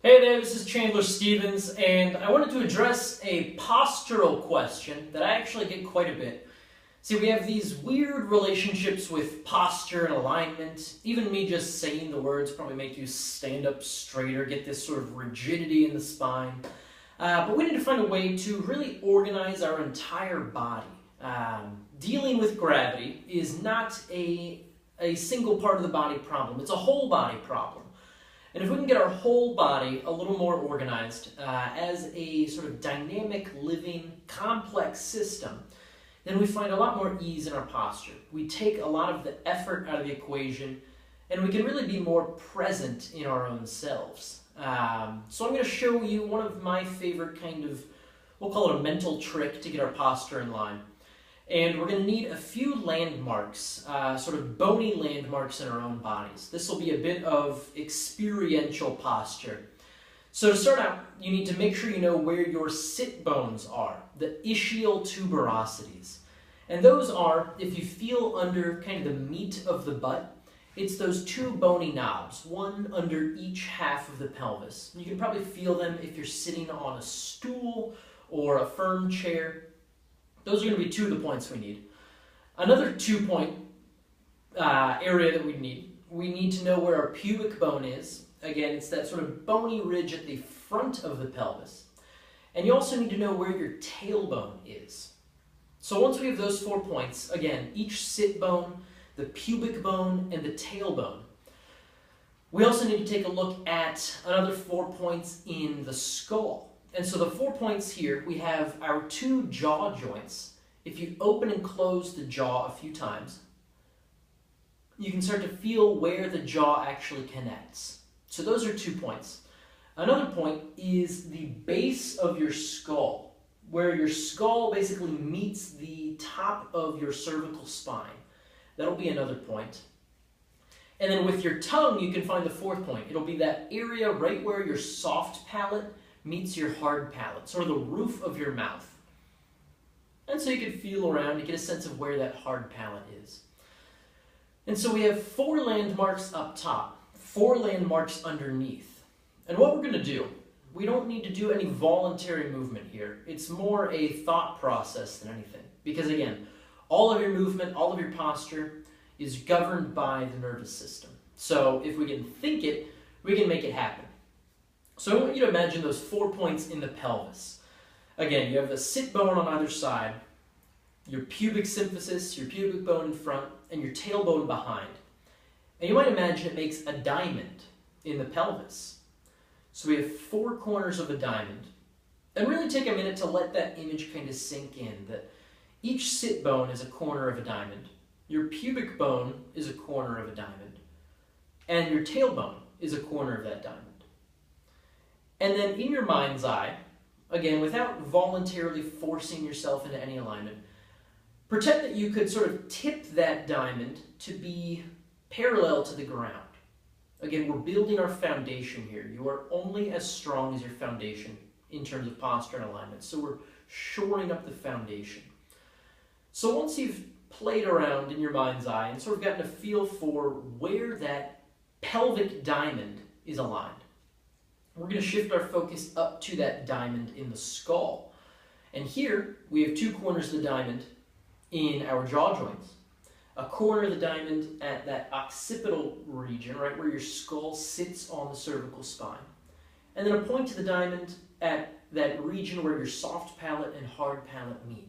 Hey there, this is Chandler Stevens, and I wanted to address a postural question that I actually get quite a bit. See, we have these weird relationships with posture and alignment. Even me just saying the words probably make you stand up straighter, get this sort of rigidity in the spine. But we need to find a way to really organize our entire body. Dealing with gravity is not a single part of the body problem, it's a whole body problem. And if we can get our whole body a little more organized as a sort of dynamic, living, complex system, then we find a lot more ease in our posture. We take a lot of the effort out of the equation, and we can really be more present in our own selves. So I'm going to show you one of my favorite we'll call it a mental trick to get our posture in line. And we're going to need a few landmarks, sort of bony landmarks in our own bodies. This will be a bit of experiential posture. So to start out, you need to make sure you know where your sit bones are, the ischial tuberosities. And those are, if you feel under kind of the meat of the butt, it's those two bony knobs, one under each half of the pelvis. You can probably feel them if you're sitting on a stool or a firm chair. Those are going to be two of the points we need. Another 2-point area that we need to know where our pubic bone is. Again, it's that sort of bony ridge at the front of the pelvis. And you also need to know where your tailbone is. So once we have those 4 points, again, each sit bone, the pubic bone, and the tailbone, we also need to take a look at another 4 points in the skull. And so the 4 points here, we have our two jaw joints. If you open and close the jaw a few times, you can start to feel where the jaw actually connects. So those are 2 points. Another point is the base of your skull, where your skull basically meets the top of your cervical spine. That'll be another point. And then with your tongue, you can find the 4th point. It'll be that area right where your soft palate meets your hard palate, sort of the roof of your mouth. And so you can feel around and get a sense of where that hard palate is. And so we have 4 landmarks up top, 4 landmarks underneath. And what we're going to do, we don't need to do any voluntary movement here. It's more a thought process than anything. Because again, all of your movement, all of your posture is governed by the nervous system. So if we can think it, we can make it happen. So I want you to imagine those 4 points in the pelvis. Again, you have the sit bone on either side, your pubic symphysis, your pubic bone in front, and your tailbone behind. And you might imagine it makes a diamond in the pelvis. So we have 4 corners of a diamond. And really take a minute to let that image kind of sink in, that each sit bone is a corner of a diamond, your pubic bone is a corner of a diamond, and your tailbone is a corner of that diamond. And then in your mind's eye, again, without voluntarily forcing yourself into any alignment, pretend that you could sort of tip that diamond to be parallel to the ground. Again, we're building our foundation here. You are only as strong as your foundation in terms of posture and alignment. So we're shoring up the foundation. So once you've played around in your mind's eye and sort of gotten a feel for where that pelvic diamond is aligned, we're going to shift our focus up to that diamond in the skull. And here, we have 2 corners of the diamond in our jaw joints. A corner of the diamond at that occipital region, right where your skull sits on the cervical spine. And then a point to the diamond at that region where your soft palate and hard palate meet.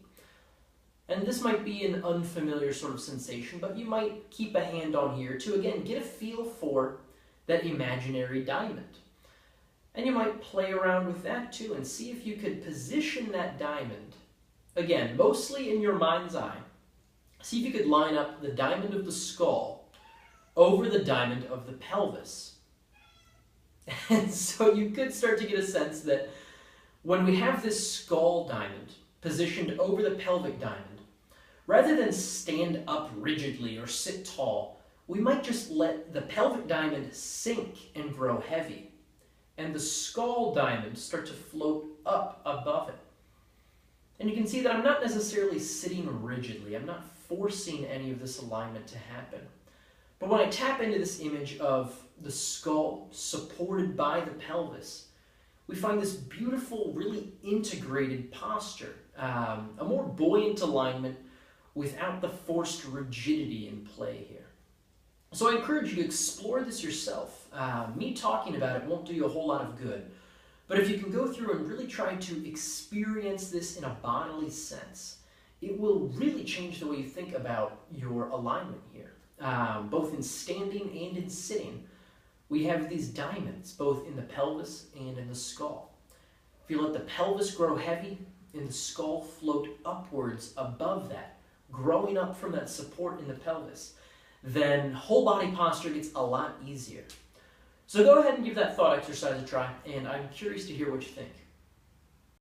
And this might be an unfamiliar sort of sensation, but you might keep a hand on here to, again, get a feel for that imaginary diamond. And you might play around with that too and see if you could position that diamond, again, mostly in your mind's eye. See if you could line up the diamond of the skull over the diamond of the pelvis. And so you could start to get a sense that when we have this skull diamond positioned over the pelvic diamond, rather than stand up rigidly or sit tall, we might just let the pelvic diamond sink and grow heavy, and the skull diamond start to float up above it. And you can see that I'm not necessarily sitting rigidly. I'm not forcing any of this alignment to happen. But when I tap into this image of the skull supported by the pelvis, we find this beautiful, really integrated posture, a more buoyant alignment without the forced rigidity in play here. So I encourage you to explore this yourself. Me talking about it won't do you a whole lot of good, but if you can go through and really try to experience this in a bodily sense, it will really change the way you think about your alignment here. Both in standing and in sitting, we have these diamonds, both in the pelvis and in the skull. If you let the pelvis grow heavy and the skull float upwards above that, growing up from that support in the pelvis, then whole body posture gets a lot easier. So go ahead and give that thought exercise a try, and I'm curious to hear what you think.